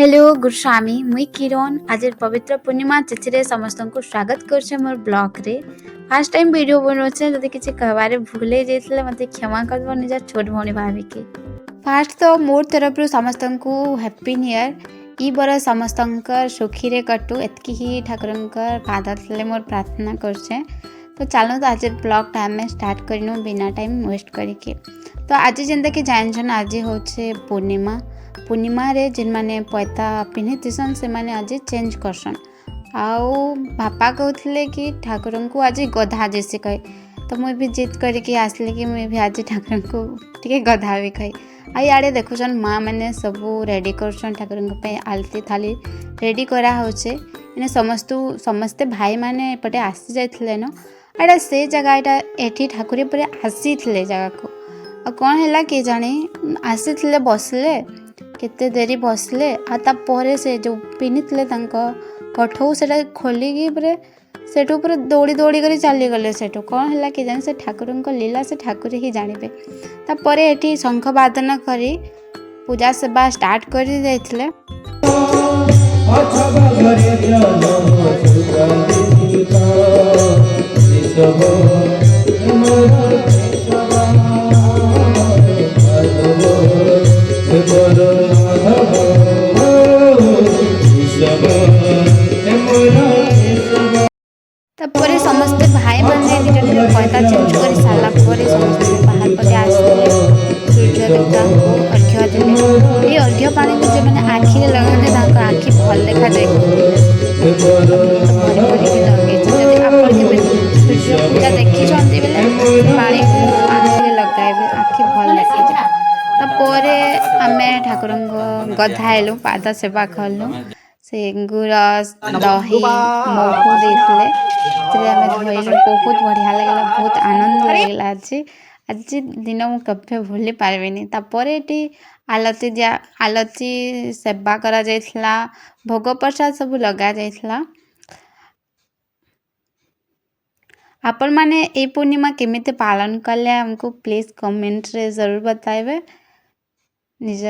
Hello Guruswamy मुई किरण आज पवित्र पूर्णिमा तिथि समस्त को स्वागत कर मोर ब्लॉग रे फर्स्ट टाइम वीडियो बनाऊे जब किसी कहबारे भूल जाइए मत क्षमा कर निज छोट भौणी भाविकी फास्ट तो मोर तरफ समस्त को हैप्पी न्यू ईयर ई बर समस्त सुखी रे कटू एतकी ही ठाकुर पाद तले मोर प्रार्थना करछे। तो चलो तो आज ब्लॉग टाइम में स्टार्ट करनू बिना टाइम वेस्ट करके। तो आज जेनता कि जानछन आज होचे पूर्णिमा पूर्णिमा रे जिन माने पैता पिन्हिथिसन से माने आज चेंज करसन आउ बापा कहते कि ठाकुर को आज गधा जैसे कहे। तो मुझे भी जिद करके आसली कि मुझे भी आज ठाकुर को टे गधा भी कहे। आ इे देखुन माँ मैंने सब रेडी करसन ठाकुर आलती थाली रेडी करा होचे इने समस्ते भाई माने एपटे आसी जाइथिले न एटा से जगह एटा एठी ठाकुर पर आसी थिले जगह को आ कौन हैला के जाने आसी थिले बसले केते देरी बसले आपर से जो पिन्हिथिले कठौ से खोलिकी पूरे सेठू पूरे दौड़ी दौड़ी कर चली गले सेठू कौन है कि जाने से ठाकुर लीला से ठाकुर ही जानिबे। तापर एठी शंख वादन करी पूजा सेवा स्टार्ट कर जाइथिले। तापर समस्ते भाई मैंने पैता चेंज कर सारा समस्ते बाहर पटे आसते सूर्य देवता को अर्घ्य देले। ये अर्घ्य पानी को जो मैंने आखिरे लगाते आखि भल देखा जाए सूर्य पूजा देखी बेले पानी को आखिरे लगाइबे आखि भल देखा जाए। तापर आमे ठाकुर गधाइलु पाद सेवा कलु से गुरस दही महू देते धोइलु बहुत बढ़िया लगला बहुत आनंद लगला। आज दिन मु कभी भूली पारबेनी। तापर ये आलती सेवा करा जाइथिला भोग प्रसाद सब लगा जाइथिला। आपण माने ए पूर्णिमा केमिते पालन कले हमको प्लीज कमेंट रे जरूर बताइबे। निज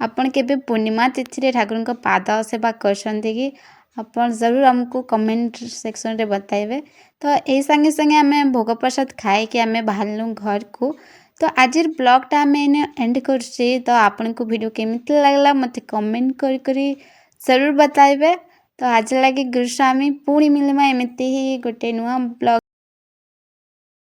आपण केबे पूर्णिमा तिथि रे ठाकुर का पाद सेवा करछन्ते कि आपण जरूर हमको कमेंट सेक्शन रे बताइबे। तो ए संगे संगे हमें भोग प्रसाद खाए कि हमें बाहरलु घर को। तो आज ब्लॉग टा हमें एंड करछे। तो आपण को वीडियो केमिते लागला मते कमेंट करी जरूर बताइबे। तो आज लगे गुरुस्वामी पुणी मिलमा एमिति ही गोटे नुआ ब्लॉग।